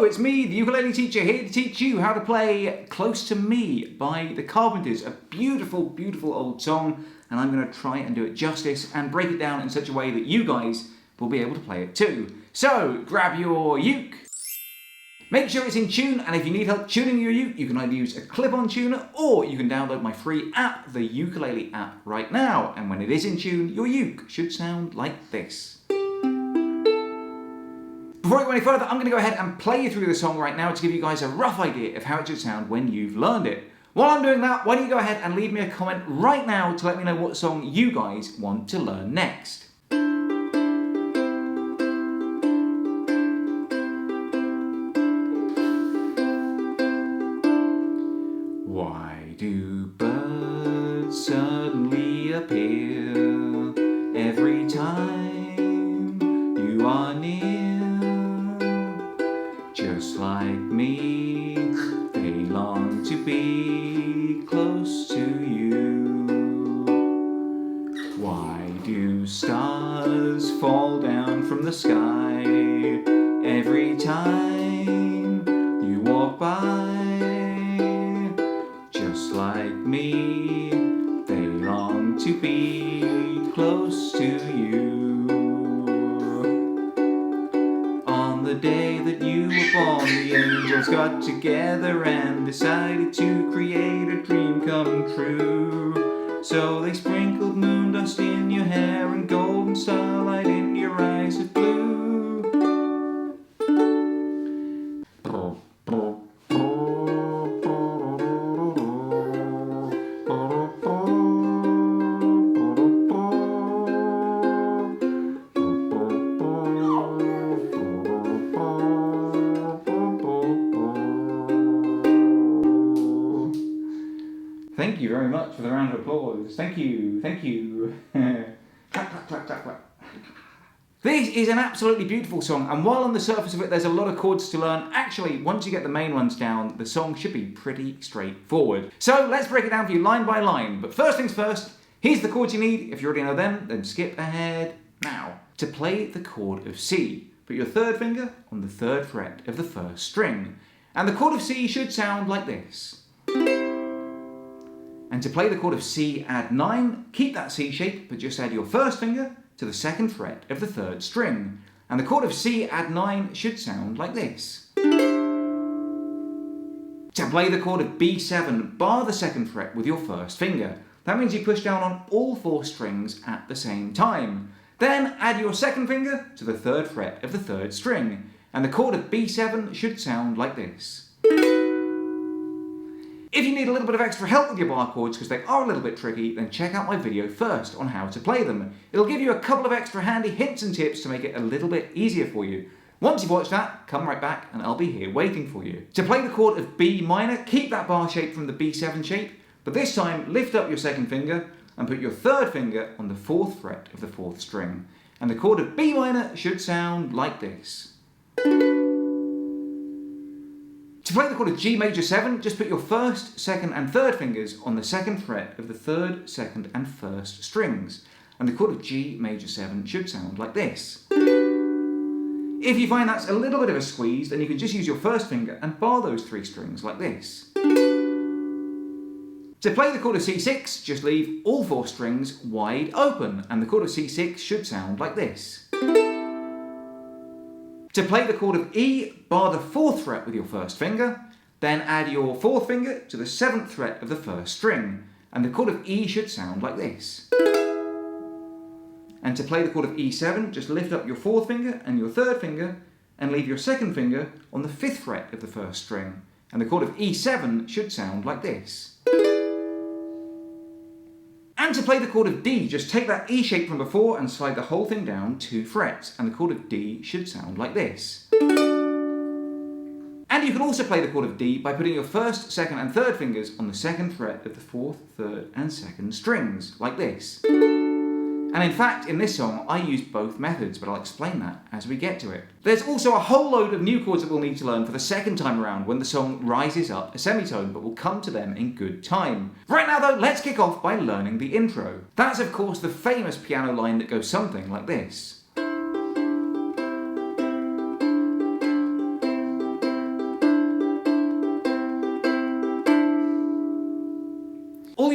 Hello, it's me, the ukulele teacher, here to teach you how to play Close to Me by the Carpenters. A beautiful, beautiful old song, and I'm going to try and do it justice and break it down in such a way that you guys will be able to play it too. So, grab your uke. Make sure it's in tune, and if you need help tuning your uke, you can either use a clip-on tuner or you can download my free app, the Ukulele app, right now. And when it is in tune, your uke should sound like this. Before I go any further, I'm going to go ahead and play you through the song right now to give you guys a rough idea of how it should sound when you've learned it. While I'm doing that, why don't you go ahead and leave me a comment right now to let me know what song you guys want to learn next. Why do birds suddenly appear every time you are near? Just like me, they long to be close to you. Why do stars fall down from the sky every time you walk by? Just like me, they long to be close to you. On the day that you were born, the angels got together and decided to create a dream come true. So they sprinkled moon dust in your hair and golden starlight in your eyes of blue. Thank you very much for the round of applause. Thank you, thank you. Clap, clap, clap, clap, clap. This is an absolutely beautiful song, and while on the surface of it there's a lot of chords to learn, actually once you get the main ones down, the song should be pretty straightforward. So let's break it down for you line by line, but first things first, here's the chords you need. If you already know them, then skip ahead now. To play the chord of C, put your third finger on the third fret of the first string, and the chord of C should sound like this. And to play the chord of C, add 9, keep that C shape, but just add your first finger to the second fret of the third string. And the chord of C, add 9, should sound like this. To play the chord of B7, bar the second fret with your first finger. That means you push down on all 4 strings at the same time. Then add your second finger to the third fret of the third string. And the chord of B7 should sound like this. If you need a little bit of extra help with your bar chords because they are a little bit tricky, then check out my video first on how to play them. It'll give you a couple of extra handy hints and tips to make it a little bit easier for you. Once you've watched that, come right back and I'll be here waiting for you. To play the chord of B minor, keep that bar shape from the B7 shape, but this time lift up your second finger and put your third finger on the 4th fret of the 4th string. And the chord of B minor should sound like this. To play the chord of G major 7, just put your first, second and third fingers on the second fret of the third, second and first strings. And the chord of G major 7 should sound like this. If you find that's a little bit of a squeeze, then you can just use your first finger and bar those 3 strings like this. To play the chord of C6, just leave all 4 strings wide open, and the chord of C6 should sound like this. To play the chord of E, bar the 4th fret with your first finger, then add your 4th finger to the 7th fret of the first string, and the chord of E should sound like this. And to play the chord of E7, just lift up your 4th finger and your 3rd finger, and leave your 2nd finger on the 5th fret of the first string, and the chord of E7 should sound like this. And to play the chord of D, just take that E shape from before and slide the whole thing down 2 frets, and the chord of D should sound like this. And you can also play the chord of D by putting your first, second and third fingers on the 2nd fret of the 4th, 3rd and 2nd strings, like this. And in fact, in this song, I use both methods, but I'll explain that as we get to it. There's also a whole load of new chords that we'll need to learn for the second time around when the song rises up a semitone, but we'll come to them in good time. Right now though, let's kick off by learning the intro. That's of course the famous piano line that goes something like this.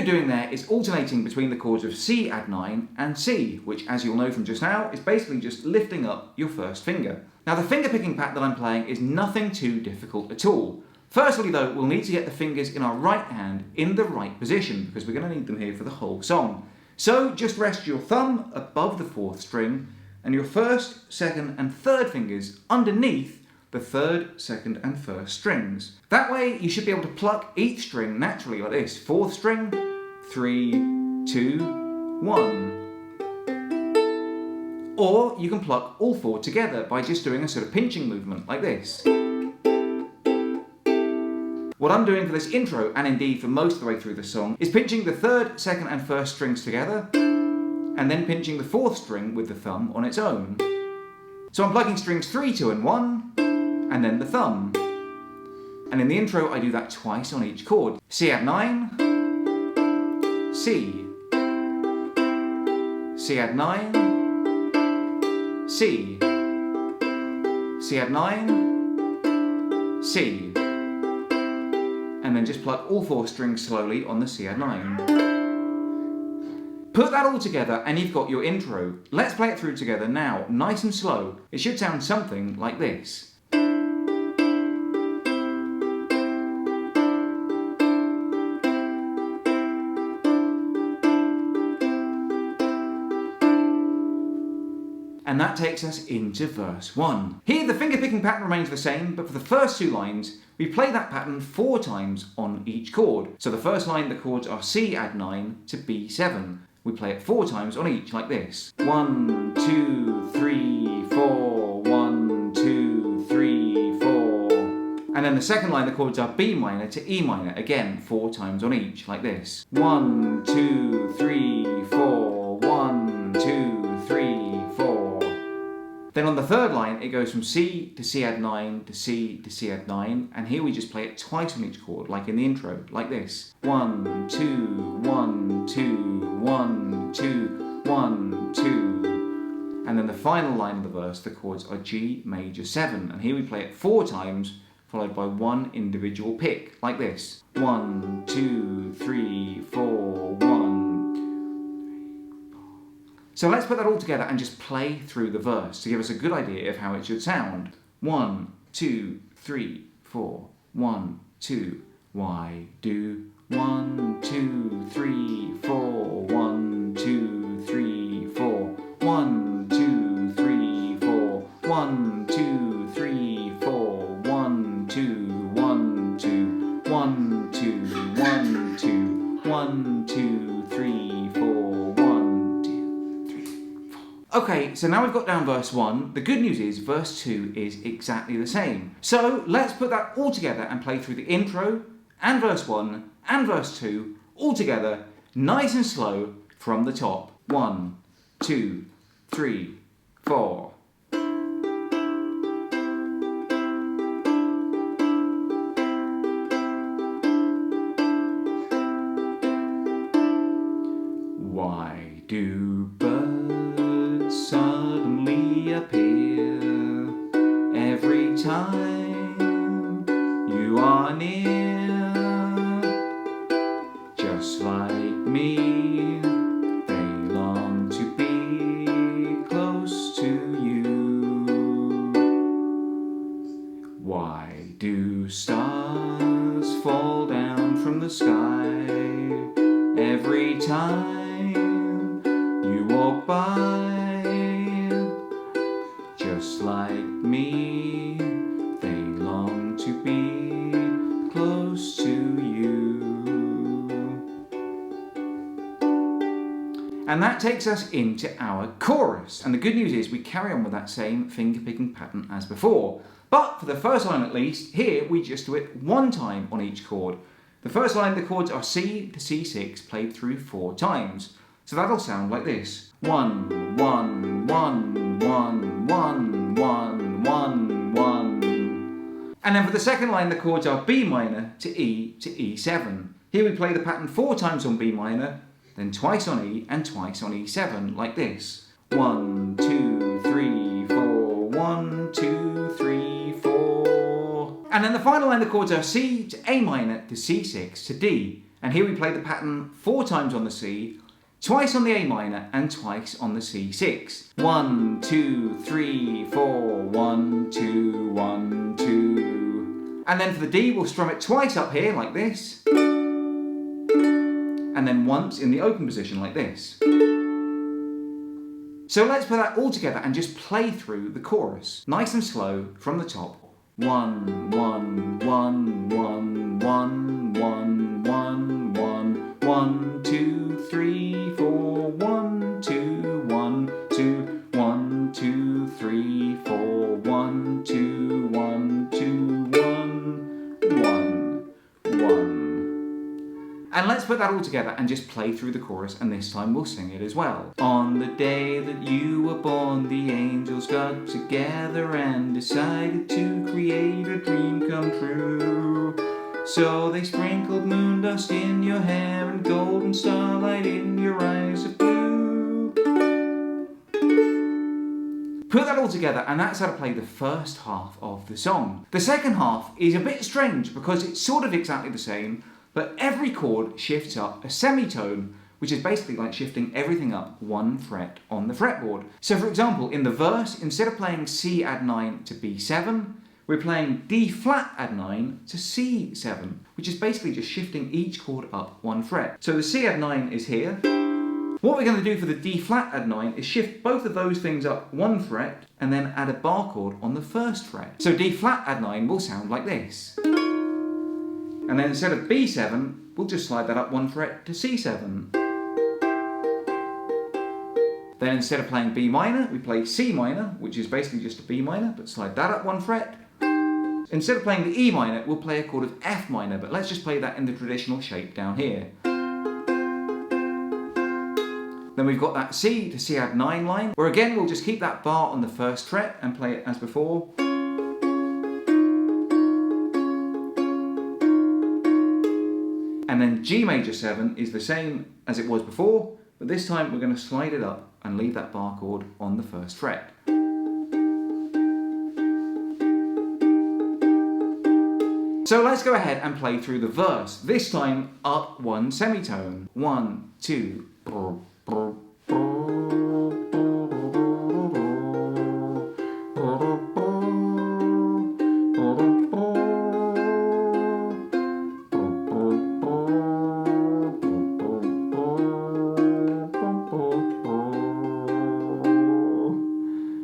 you're doing there is alternating between the chords of C add 9 and C, which, as you'll know from just now, is basically just lifting up your first finger. Now the finger picking pattern that I'm playing is nothing too difficult at all. Firstly though, we'll need to get the fingers in our right hand in the right position, because we're going to need them here for the whole song. So just rest your thumb above the 4th string and your 1st, 2nd and 3rd fingers underneath the 3rd, 2nd and 1st strings. That way you should be able to pluck each string naturally like this. 4th string, 3, 2, 1. Or you can pluck all 4 together by just doing a sort of pinching movement like this. What I'm doing for this intro, and indeed for most of the way through the song, is pinching the 3rd, 2nd and 1st strings together, and then pinching the 4th string with the thumb on its own. So I'm plucking strings 3, 2 and 1, and then the thumb. And in the intro I do that twice on each chord. C add 9, C. C add 9, C. C add 9, C. And then just pluck all 4 strings slowly on the C add 9. Put that all together and you've got your intro. Let's play it through together now, nice and slow. It should sound something like this. And that takes us into verse 1. Here the finger picking pattern remains the same, but for the first 2 lines we play that pattern 4 times on each chord. So the first line the chords are C add 9 to B7. We play it 4 times on each like this. 1, 2, 3, 4, 1, 2, 3, 4. And then the second line the chords are B minor to E minor, again 4 times on each like this. 1, 2, 3, 4, 1, 2, 3, 4. Then on the third line it goes from C to C add 9 to C to C add 9, and here we just play it twice on each chord, like in the intro, like this. 1, 2, 1, 2, 1, 2, 1, 2. And then the final line of the verse, the chords are G major 7, and here we play it 4 times, followed by 1 individual pick, like this. 1, 2, 3, 4, 1. So let's put that all together and just play through the verse to give us a good idea of how it should sound. 1, 2, 3, 4, 1, 2. Why do 1, 2, 3, 4, 1, 2, 3, 4, 1, 2, 3, 4, 1, 2, 3, 4, 1, 2, 1, 2, 1, 2, 1, 2, 1, 2, 3, 4, 1, 2, 3, 4. Okay, so now we've got down verse 1. The good news is verse 2 is exactly the same. So let's put that all together and play through the intro and verse 1 and verse 2 all together, nice and slow from the top. 1, 2, 3, 4. Why do birds suddenly appear every time you are near? Just like me, they long to be close to you. Why do stars fall down from the sky every time you walk by? Just like me, they long to be close to you. And that takes us into our chorus. And the good news is we carry on with that same finger-picking pattern as before. But for the first line at least, here we just do it 1 time on each chord. The first line, the chords are C to C6 played through 4 times. So that'll sound like this. 1, 1, 1, 1, 1, 1, 1, 1. And then for the second line, the chords are B minor to E7. Here we play the pattern 4 times on B minor, then twice on E and twice on E7, like this. 1, 2, 3, 4, 1, 2, 3, 4. And then the final line, the chords are C to A minor to C6 to D. And here we play the pattern 4 times on the C, twice on the A minor, and twice on the C6. 1, 2, 3, 4, 1, 2, 1, 2. And then for the D, we'll strum it twice up here, like this. And then once in the open position, like this. So let's put that all together and just play through the chorus. Nice and slow from the top. 1, 1, 1, 1, 1, 1, 1, 1, 1, 2, 3, 4, 1, 2, 1, 2, 1, 2, 3, 4, 1, 2, 1, 2, 1, 1. And let's put that all together and just play through the chorus, and this time we'll sing it as well. On the day that you were born, the angels got together and decided to create a dream come true. So they sprinkled moon dust in your hair and golden starlight in your eyes of blue. Put that all together, and that's how to play the first half of the song. The second half is a bit strange because it's sort of exactly the same, but every chord shifts up a semitone, which is basically like shifting everything up 1 fret on the fretboard. So for example, in the verse, instead of playing C add 9 to B7, we're playing D flat add 9 to C7, which is basically just shifting each chord up 1 fret. So the C add 9 is here. What we're going to do for the D flat add 9 is shift both of those things up 1 fret and then add a bar chord on the first fret. So D flat add 9 will sound like this. And then instead of B7, we'll just slide that up 1 fret to C7. Then instead of playing B minor, we play C minor, which is basically just a B minor, but slide that up 1 fret. Instead of playing the E minor, we'll play a chord of F minor, but let's just play that in the traditional shape down here. Then we've got that C to C add 9 line, where again we'll just keep that bar on the first fret and play it as before. And then G major 7 is the same as it was before, but this time we're going to slide it up and leave that bar chord on the first fret. So let's go ahead and play through the verse, this time up 1 semitone. 1, 2, brr, brr,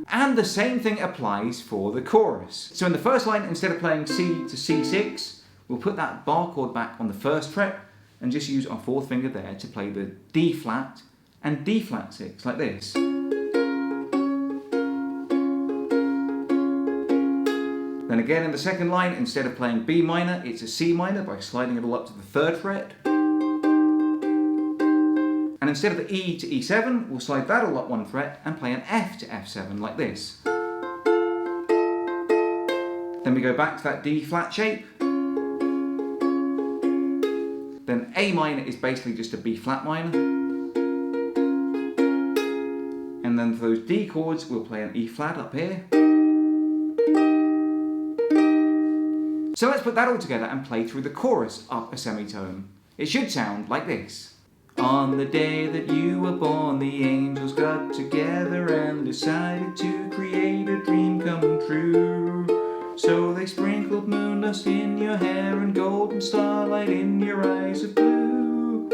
and the same thing applies for the chorus. So in the first line, instead of playing C to C6, we'll put that bar chord back on the first fret and just use our 4th finger there to play the D flat and D flat 6, like this. Then again in the second line, instead of playing B minor, it's a C minor by sliding it all up to the 3rd fret. And instead of the E to E7, we'll slide that all up 1 fret and play an F to F7 like this. Then we go back to that D flat shape. Then A minor is basically just a B flat minor. And then for those D chords, we'll play an E flat up here. So let's put that all together and play through the chorus up a semitone. It should sound like this. On the day that you were born, the angels got together and decided to create a dream come true. So they sprinkled moon dust in your hair and golden starlight in your eyes of blue.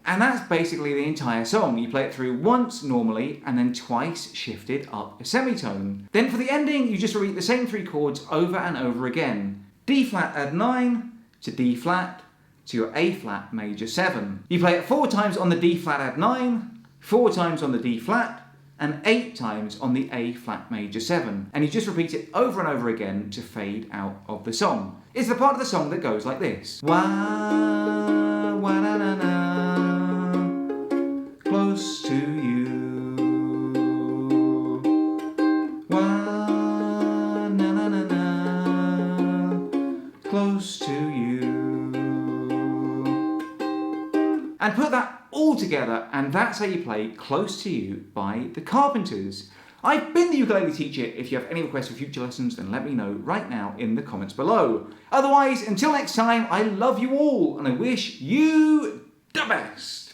And that's basically the entire song. You play it through once normally and then twice shifted up a semitone. Then for the ending, you just repeat the same 3 chords over and over again. D flat add 9 to D flat to your A flat major 7. You play it 4 times on the D flat add 9, 4 times on the D flat, and 8 times on the A flat major 7. And you just repeat it over and over again to fade out of the song. It's the part of the song that goes like this. Wah, wah, na, na, na, close to you. Wah, na, na, na, na, close to you. And put that all together, and that's how you play Close to You by the Carpenters. I've been the ukulele teacher. If you have any requests for future lessons, then let me know right now in the comments below. Otherwise, until next time, I love you all and I wish you the best.